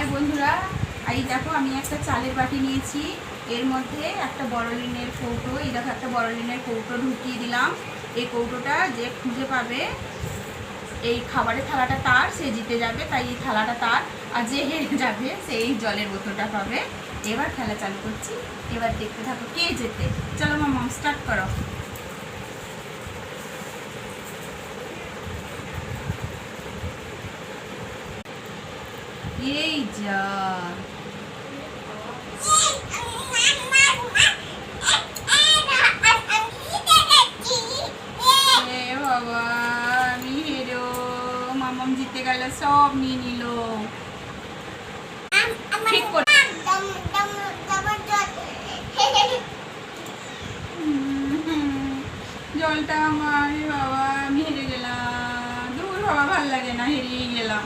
High বন্ধুরা, এই দেখো আমি একটা চালের বাটি নিয়েছি। এর মধ্যে একটা বড়লিনের কৌটো, এই দেখো একটা বড়লিনের কৌটো ঢুকিয়ে দিলাম। এই কৌটোটা যে খুঁজে পাবে, এই খাবারের থালাটা তার, সে জিতে যাবে, তাই এই থালাটা তার। আর যে হেরে যাবে সেই জলের বোতলটা পাবে। এবার খেলা চালু করছি, এবার দেখতে থাকো কে জেতে। চলো মামা স্টার্ট করো। এই যা, বাবা আমি হেরো, মামাম জিতে গেল, সব নিয়ে নিল। ঠিক করে জলটা আমার, বাবা আমি হেরে গেলাম। দূর বাবা, ভাল লাগে না, হেরিয়ে গেলাম।